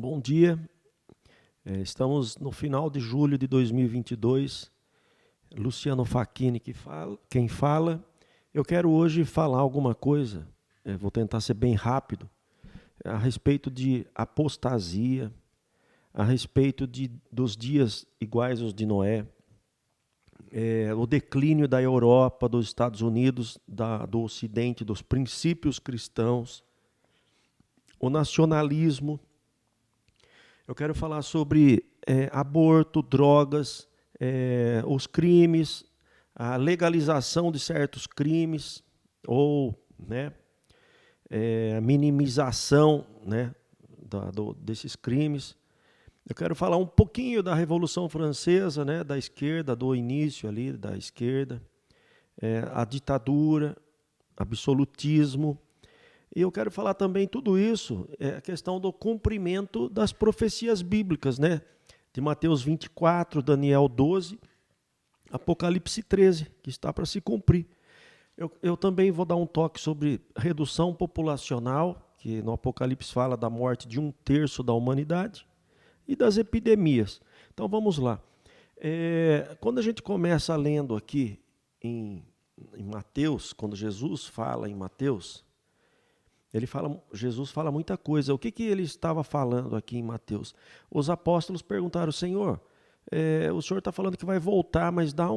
Bom dia, estamos no final de julho de 2022, Luciano Facchini quem fala. Eu quero hoje falar alguma coisa, vou tentar ser bem rápido, a respeito de apostasia, a respeito dos dias iguais aos de Noé, o declínio da Europa, dos Estados Unidos, do Ocidente, dos princípios cristãos, o nacionalismo. Eu quero falar sobre aborto, drogas, os crimes, a legalização de certos crimes ou a minimização desses crimes. Eu quero falar um pouquinho da Revolução Francesa, da esquerda, do início ali da esquerda, a ditadura, absolutismo. E eu quero falar também tudo isso, a questão do cumprimento das profecias bíblicas, de Mateus 24, Daniel 12, Apocalipse 13, que está para se cumprir. Eu também vou dar um toque sobre redução populacional, que no Apocalipse fala da morte de 1/3 da humanidade, e das epidemias. Então vamos lá. Quando a gente começa lendo aqui em Mateus, quando Jesus fala em Mateus, Jesus fala muita coisa. O que ele estava falando aqui em Mateus? Os apóstolos perguntaram: Senhor, o Senhor está falando que vai voltar, mas dá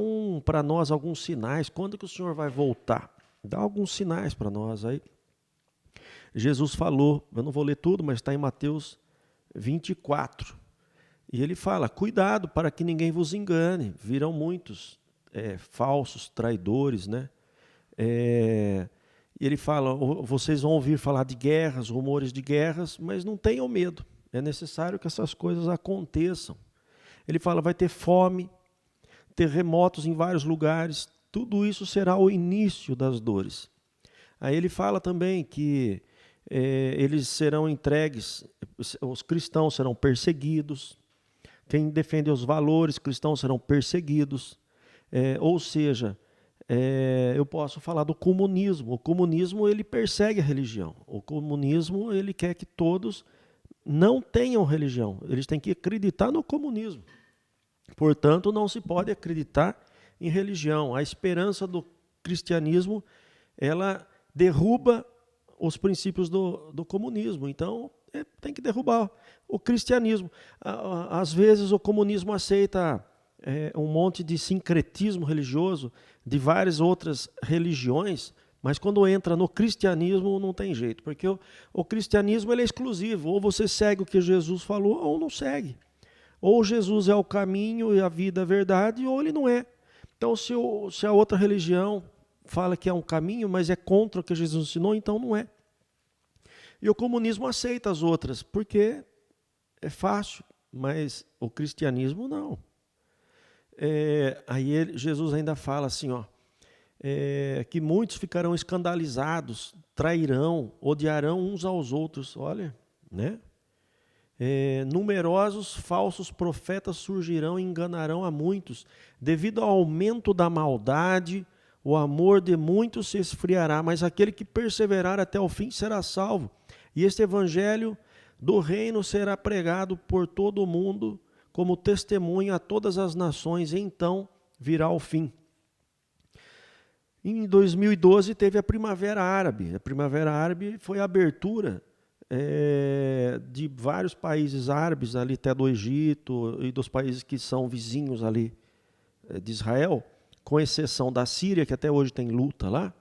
para nós alguns sinais. Quando que o Senhor vai voltar? Dá alguns sinais para nós. Aí Jesus falou, eu não vou ler tudo, mas está em Mateus 24. E ele fala: cuidado para que ninguém vos engane. Virão muitos falsos traidores, E ele fala: vocês vão ouvir falar de guerras, rumores de guerras, mas não tenham medo. É necessário que essas coisas aconteçam. Ele fala: vai ter fome, terremotos em vários lugares. Tudo isso será o início das dores. Aí ele fala também que eles serão entregues, os cristãos serão perseguidos. Quem defende os valores cristãos serão perseguidos. Ou seja, eu posso falar do comunismo. O comunismo, ele persegue a religião. O comunismo, ele quer que todos não tenham religião. Eles têm que acreditar no comunismo. Portanto, não se pode acreditar em religião. A esperança do cristianismo, ela derruba os princípios do comunismo. Então, tem que derrubar o cristianismo. Às vezes, o comunismo aceita um monte de sincretismo religioso de várias outras religiões, mas quando entra no cristianismo não tem jeito, porque o cristianismo ele é exclusivo. Ou você segue o que Jesus falou, ou não segue. Ou Jesus é o caminho e a vida, a verdade, ou ele não é. Então, se a outra religião fala que é um caminho, mas é contra o que Jesus ensinou, então não é. E o comunismo aceita as outras, porque é fácil, mas o cristianismo não. Aí Jesus ainda fala assim, que muitos ficarão escandalizados, trairão, odiarão uns aos outros. Olha, numerosos falsos profetas surgirão e enganarão a muitos. Devido ao aumento da maldade, o amor de muitos se esfriará, mas aquele que perseverar até o fim será salvo. E este evangelho do reino será pregado por todo o mundo como testemunho a todas as nações, e então virá o fim. Em 2012 teve a Primavera Árabe. A Primavera Árabe foi a abertura de vários países árabes, ali até do Egito e dos países que são vizinhos ali de Israel, com exceção da Síria, que até hoje tem luta lá.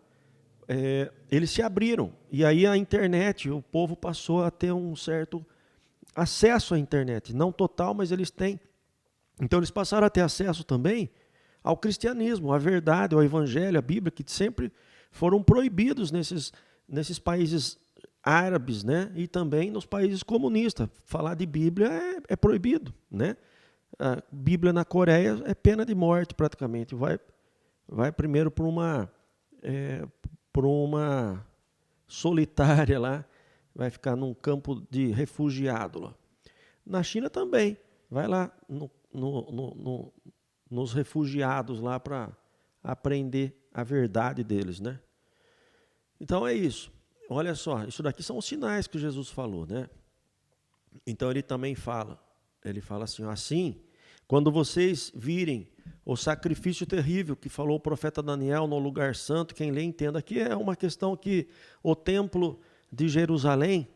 Eles se abriram, e aí a internet, o povo passou a ter um certo acesso à internet, não total, mas eles têm. Então eles passaram a ter acesso também ao cristianismo, à verdade, ao evangelho, à Bíblia, que sempre foram proibidos nesses países árabes, e também nos países comunistas. Falar de Bíblia é proibido, A Bíblia na Coreia é pena de morte praticamente. Vai primeiro por uma solitária lá, vai ficar num campo de refugiado lá. Na China também, vai lá nos refugiados lá para aprender a verdade deles, Então é isso. Olha só, isso daqui são os sinais que Jesus falou, Então ele também fala, ele fala assim, assim, quando vocês virem o sacrifício terrível que falou o profeta Daniel no lugar santo, quem lê entenda que é uma questão que o templo de Jerusalém,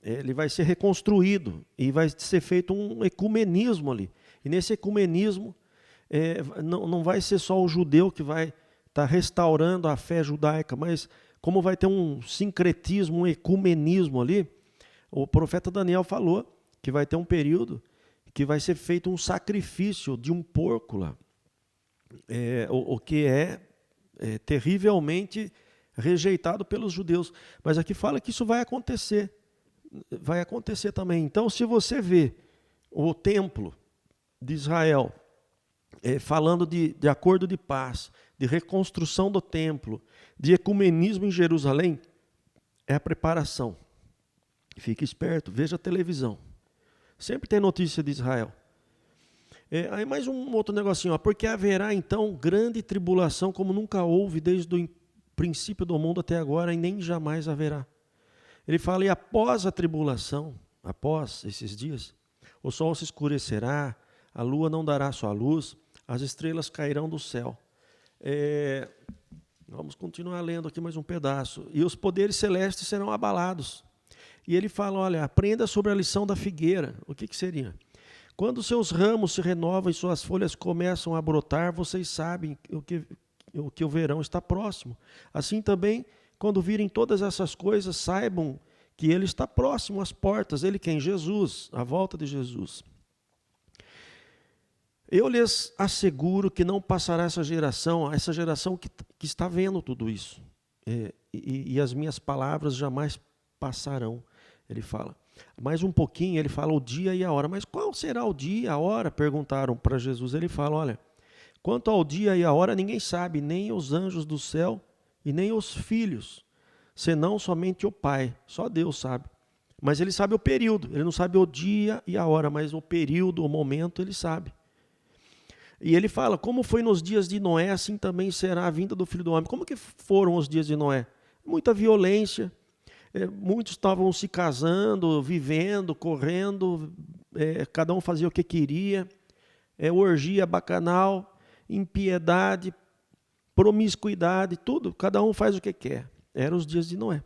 ele vai ser reconstruído e vai ser feito um ecumenismo ali. E nesse ecumenismo, não vai ser só o judeu que vai estar restaurando a fé judaica, mas como vai ter um sincretismo, um ecumenismo ali, o profeta Daniel falou que vai ter um período que vai ser feito um sacrifício de um porco lá, o que é terrivelmente rejeitado pelos judeus. Mas aqui fala que isso vai acontecer também. Então, se você vê o templo de Israel falando de acordo de paz, de reconstrução do templo, de ecumenismo em Jerusalém, é a preparação. Fique esperto, veja a televisão. Sempre tem notícia de Israel. Aí mais um outro negocinho, porque haverá então grande tribulação como nunca houve desde o princípio do mundo até agora e nem jamais haverá. Ele fala, e após a tribulação, após esses dias, o sol se escurecerá, a lua não dará sua luz, as estrelas cairão do céu. Vamos continuar lendo aqui mais um pedaço. E os poderes celestes serão abalados. E ele fala, olha, aprenda sobre a lição da figueira. O que seria? Quando seus ramos se renovam e suas folhas começam a brotar, vocês sabem que o verão está próximo. Assim também, quando virem todas essas coisas, saibam que ele está próximo às portas. Ele quem? Jesus, a volta de Jesus. Eu lhes asseguro que não passará essa geração que está vendo tudo isso. E as minhas palavras jamais passarão. Ele fala. Mais um pouquinho, ele fala o dia e a hora. Mas qual será o dia e a hora? Perguntaram para Jesus. Ele fala, olha, quanto ao dia e a hora, ninguém sabe, nem os anjos do céu e nem os filhos, senão somente o Pai. Só Deus sabe. Mas ele sabe o período. Ele não sabe o dia e a hora, mas o período, o momento, ele sabe. E ele fala, como foi nos dias de Noé, assim também será a vinda do Filho do Homem. Como que foram os dias de Noé? Muita violência. Muitos estavam se casando, vivendo, correndo, cada um fazia o que queria, orgia bacanal, impiedade, promiscuidade, tudo, cada um faz o que quer. Eram os dias de Noé.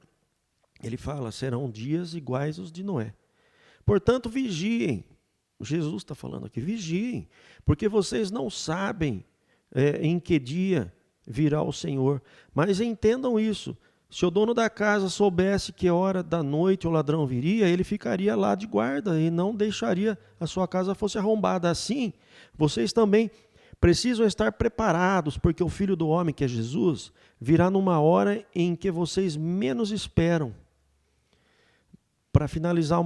Ele fala, serão dias iguais aos de Noé. Portanto, vigiem. Jesus está falando aqui, vigiem, porque vocês não sabem em que dia virá o Senhor, mas entendam isso. Se o dono da casa soubesse que hora da noite o ladrão viria, ele ficaria lá de guarda e não deixaria a sua casa fosse arrombada. Assim, vocês também precisam estar preparados, porque o Filho do Homem, que é Jesus, virá numa hora em que vocês menos esperam. Para finalizar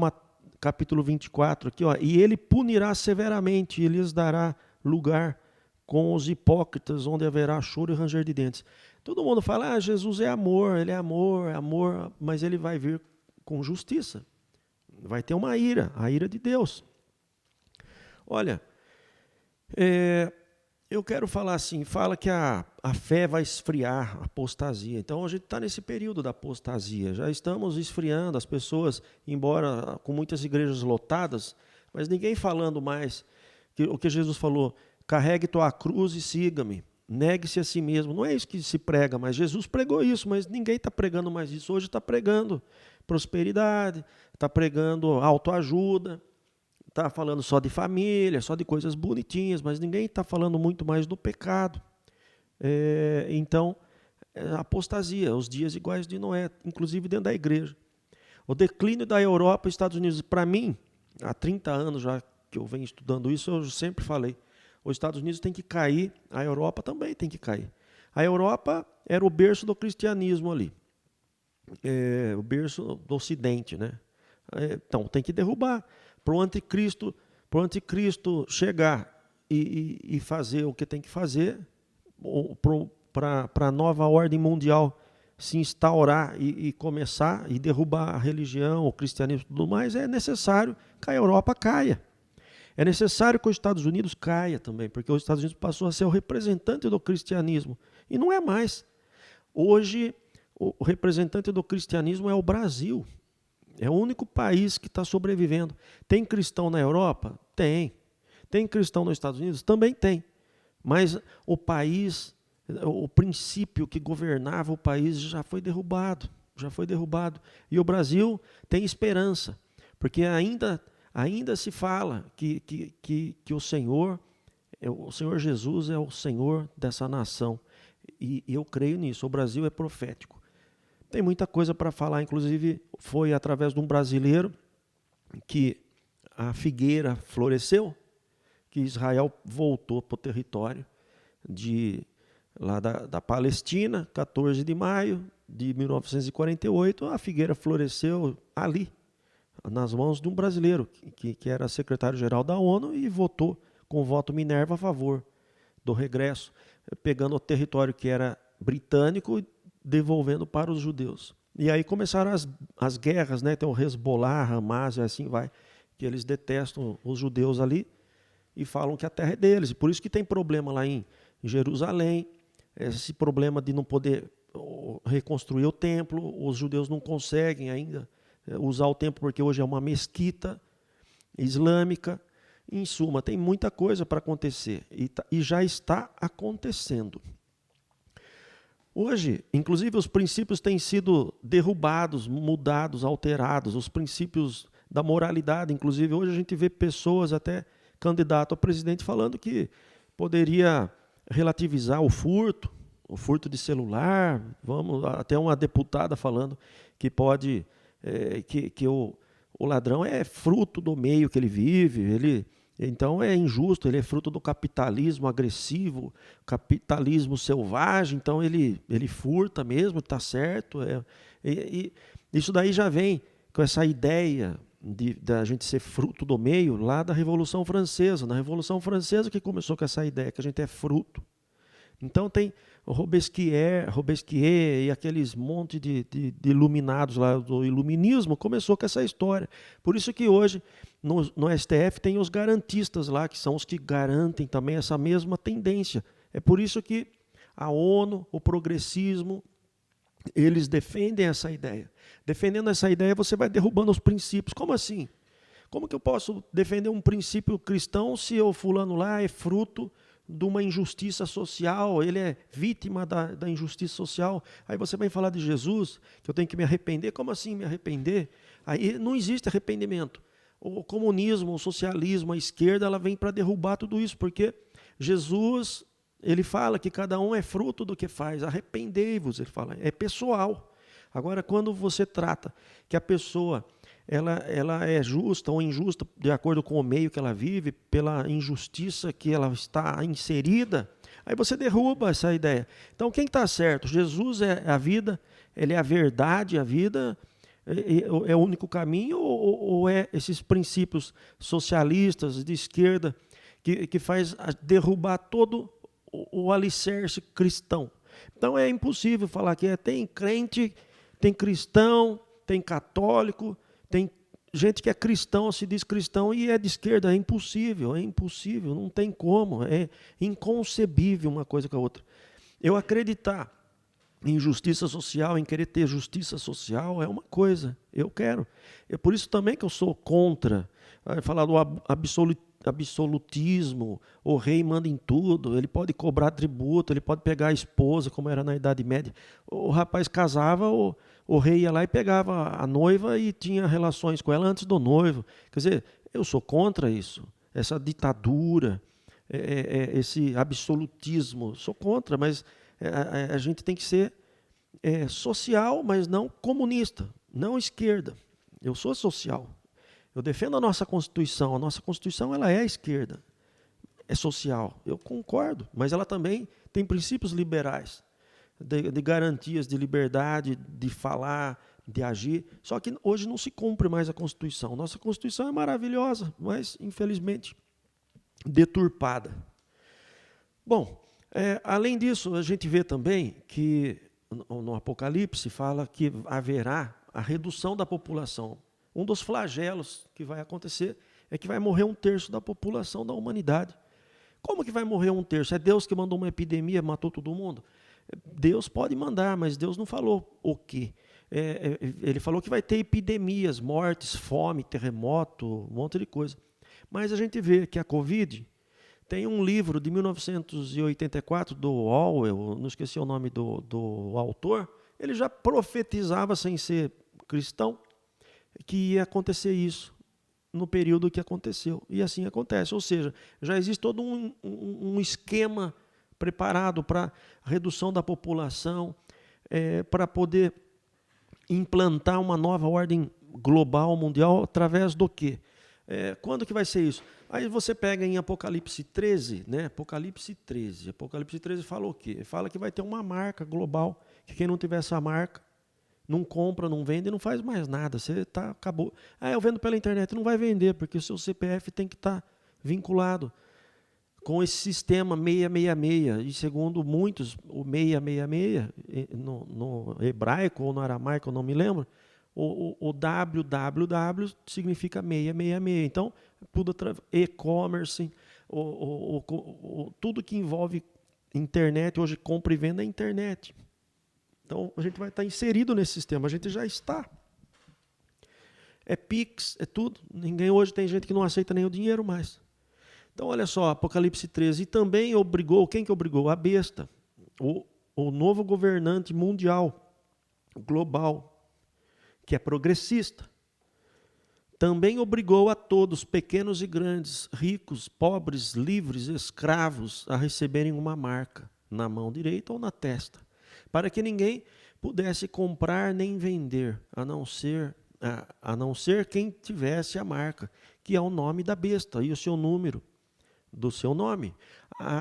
capítulo 24, aqui, ó, e ele punirá severamente e lhes dará lugar com os hipócritas, onde haverá choro e ranger de dentes. Todo mundo fala, Jesus é amor, ele é amor, mas ele vai vir com justiça. Vai ter uma ira, a ira de Deus. Olha, eu quero falar assim, fala que a fé vai esfriar, a apostasia. Então a gente está nesse período da apostasia, já estamos esfriando as pessoas, embora com muitas igrejas lotadas, mas ninguém falando mais o que Jesus falou, carregue tua cruz e siga-me. Negue-se a si mesmo. Não é isso que se prega, mas Jesus pregou isso, mas ninguém está pregando mais isso. Hoje está pregando prosperidade, está pregando autoajuda, está falando só de família, só de coisas bonitinhas, mas ninguém está falando muito mais do pecado. Então, apostasia, os dias iguais de Noé, inclusive dentro da igreja. O declínio da Europa e Estados Unidos, para mim, há 30 anos já que eu venho estudando isso, eu sempre falei, os Estados Unidos tem que cair, a Europa também tem que cair. A Europa era o berço do cristianismo ali, o berço do Ocidente, né? Então tem que derrubar para o anticristo chegar e fazer o que tem que fazer, para a nova ordem mundial se instaurar e começar e derrubar a religião, o cristianismo e tudo mais, é necessário que a Europa caia. É necessário que os Estados Unidos caia também, porque os Estados Unidos passou a ser o representante do cristianismo. E não é mais. Hoje, o representante do cristianismo é o Brasil. É o único país que está sobrevivendo. Tem cristão na Europa? Tem. Tem cristão nos Estados Unidos? Também tem. Mas o país, o princípio que governava o país já foi derrubado. Já foi derrubado. E o Brasil tem esperança, porque ainda se fala que o Senhor Jesus é o Senhor dessa nação. E eu creio nisso. O Brasil é profético. Tem muita coisa para falar, inclusive foi através de um brasileiro que a figueira floresceu, que Israel voltou para o território lá da Palestina, 14 de maio de 1948, a figueira floresceu ali, nas mãos de um brasileiro, que era secretário-geral da ONU e votou com o voto Minerva a favor do regresso, pegando o território que era britânico e devolvendo para os judeus. E aí começaram as guerras, né? Tem o Hezbollah, Hamas e assim vai, que eles detestam os judeus ali e falam que a terra é deles. E por isso que tem problema lá em Jerusalém, esse problema de não poder reconstruir o templo, os judeus não conseguem ainda usar o templo porque hoje é uma mesquita islâmica. Em suma, tem muita coisa para acontecer e já está acontecendo. Hoje, inclusive, os princípios têm sido derrubados, mudados, alterados, os princípios da moralidade. Inclusive, hoje a gente vê pessoas, até candidato a presidente, falando que poderia relativizar o furto de celular. Até uma deputada falando que pode, que o ladrão é fruto do meio que ele vive, então é injusto, ele é fruto do capitalismo agressivo, capitalismo selvagem, então ele furta mesmo, está certo. E isso daí já vem com essa ideia da gente ser fruto do meio lá da Revolução Francesa. Na Revolução Francesa que começou com essa ideia, que a gente é fruto. Então tem o Robespierre e aqueles monte de iluminados lá do iluminismo, começou com essa história. Por isso que hoje no STF tem os garantistas lá, que são os que garantem também essa mesma tendência. É por isso que a ONU, o progressismo, eles defendem essa ideia. Defendendo essa ideia, você vai derrubando os princípios. Como assim? Como que eu posso defender um princípio cristão se o fulano lá é fruto de uma injustiça social, ele é vítima da injustiça social? Aí você vai falar de Jesus, que eu tenho que me arrepender. Como assim me arrepender? Aí não existe arrependimento. O comunismo, o socialismo, a esquerda, ela vem para derrubar tudo isso, porque Jesus, ele fala que cada um é fruto do que faz. Arrependei-vos, ele fala, é pessoal. Agora, quando você trata que a pessoa ela é justa ou injusta de acordo com o meio que ela vive, pela injustiça que ela está inserida, aí você derruba essa ideia. Então, quem está certo? Jesus é a vida, ele é a verdade, a vida é o único caminho, ou é esses princípios socialistas de esquerda que faz derrubar todo o alicerce cristão? Então, é impossível falar que tem crente, tem cristão, tem católico, tem gente que é cristão, se diz cristão e é de esquerda. É impossível, não tem como, é inconcebível uma coisa com a outra. Eu acreditar em justiça social, em querer ter justiça social, é uma coisa, eu quero. É por isso também que eu sou contra falar do absolutismo, o rei manda em tudo, ele pode cobrar tributo, ele pode pegar a esposa, como era na Idade Média. O rapaz casava, o rei ia lá e pegava a noiva e tinha relações com ela antes do noivo. Quer dizer, eu sou contra isso, essa ditadura, esse absolutismo, sou contra, mas a gente tem que ser social, mas não comunista, não esquerda. Eu sou social. Eu defendo a nossa Constituição. A nossa Constituição ela é esquerda, é social. Eu concordo, mas ela também tem princípios liberais, de garantias de liberdade, de falar, de agir. Só que hoje não se cumpre mais a Constituição. Nossa Constituição é maravilhosa, mas infelizmente deturpada. Bom, além disso, a gente vê também que no Apocalipse fala que haverá a redução da população. Um dos flagelos que vai acontecer é que vai morrer 1/3 da população da humanidade. Como que vai morrer 1/3? É Deus que mandou uma epidemia, matou todo mundo? Deus pode mandar, mas Deus não falou o quê. Ele falou que vai ter epidemias, mortes, fome, terremoto, um monte de coisa. Mas a gente vê que a Covid tem um livro de 1984 do Orwell, não esqueci o nome do autor, ele já profetizava, sem ser cristão, que ia acontecer isso no período que aconteceu. E assim acontece. Ou seja, já existe todo um esquema preparado para redução da população, para poder implantar uma nova ordem global, mundial, através do quê? Quando que vai ser isso? Aí você pega em Apocalipse 13, né? Apocalipse 13 fala o quê? Fala que vai ter uma marca global, que quem não tiver essa marca, não compra, não vende, não faz mais nada. Você acabou. Eu vendo pela internet, não vai vender, porque o seu CPF tem que estar vinculado com esse sistema 666. E segundo muitos, o 666, no hebraico ou no aramaico, eu não me lembro, o www significa 666. Então, tudo e-commerce, tudo que envolve internet, hoje compra e venda é internet. Então, a gente vai estar inserido nesse sistema, a gente já está. É Pix, é tudo. Ninguém hoje, tem gente que não aceita nem o dinheiro mais. Então, olha só, Apocalipse 13. E também obrigou, quem que obrigou? A besta, o novo governante mundial, global, que é progressista. Também obrigou a todos, pequenos e grandes, ricos, pobres, livres, escravos, a receberem uma marca na mão direita ou na testa, para que ninguém pudesse comprar nem vender, a não ser quem tivesse a marca, que é o nome da besta e o seu número do seu nome.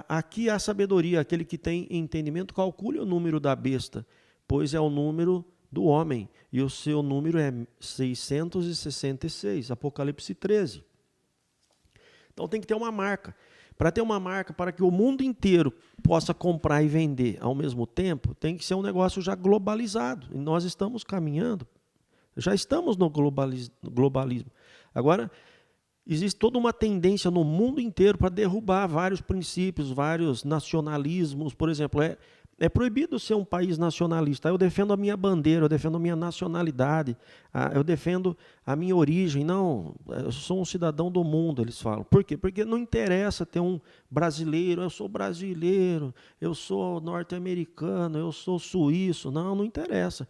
Aqui há sabedoria, aquele que tem entendimento, calcule o número da besta, pois é o número do homem, e o seu número é 666, Apocalipse 13. Então tem que ter uma marca. Para ter uma marca, para que o mundo inteiro possa comprar e vender ao mesmo tempo, tem que ser um negócio já globalizado. E nós estamos caminhando, já estamos no globalismo. Agora, existe toda uma tendência no mundo inteiro para derrubar vários princípios, vários nacionalismos. Por exemplo, é proibido ser um país nacionalista. Eu defendo a minha bandeira, eu defendo a minha nacionalidade, eu defendo a minha origem. Não, eu sou um cidadão do mundo, eles falam. Por quê? Porque não interessa ter um brasileiro, eu sou norte-americano, eu sou suíço. Não interessa.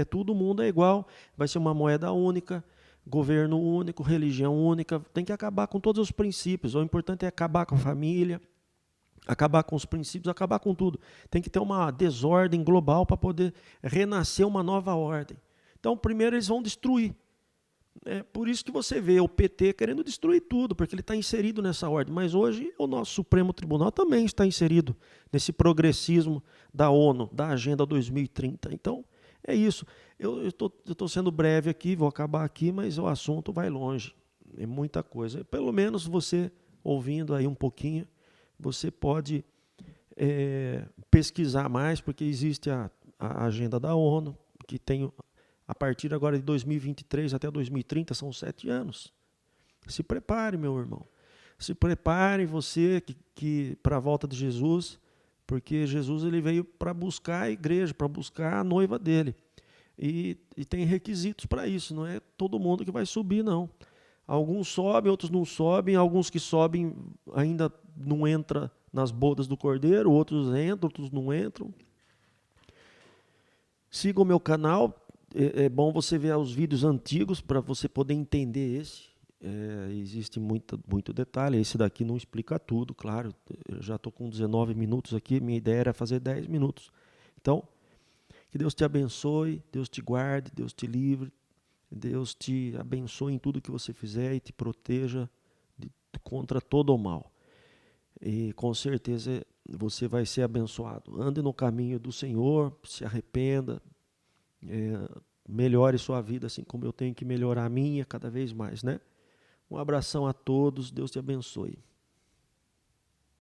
Todo mundo é igual, vai ser uma moeda única, governo único, religião única. Tem que acabar com todos os princípios. O importante é acabar com a família, acabar com os princípios, acabar com tudo. Tem que ter uma desordem global para poder renascer uma nova ordem. Então, primeiro eles vão destruir. É por isso que você vê o PT querendo destruir tudo, porque ele está inserido nessa ordem. Mas hoje o nosso Supremo Tribunal também está inserido nesse progressismo da ONU, da Agenda 2030. Então, é isso. Eu estou sendo breve aqui, vou acabar aqui, mas o assunto vai longe. É muita coisa. Pelo menos você, ouvindo aí um pouquinho, você pode pesquisar mais, porque existe a agenda da ONU, que tem, a partir agora de 2023 até 2030, são 7 anos. Se prepare, meu irmão. Se prepare você que para a volta de Jesus, porque Jesus ele veio para buscar a igreja, para buscar a noiva dele. E tem requisitos para isso, não é todo mundo que vai subir, não. Alguns sobem, outros não sobem, alguns que sobem ainda não entram nas bodas do Cordeiro, outros entram, outros não entram. Siga o meu canal, é bom você ver os vídeos antigos para você poder entender esse. Existe muito detalhe, esse daqui não explica tudo, claro. Eu já estou com 19 minutos aqui, minha ideia era fazer 10 minutos. Então, que Deus te abençoe, Deus te guarde, Deus te livre, Deus te abençoe em tudo que você fizer e te proteja contra todo o mal. E com certeza você vai ser abençoado. Ande no caminho do Senhor, se arrependa, melhore sua vida assim como eu tenho que melhorar a minha cada vez mais, né? Um abração a todos, Deus te abençoe.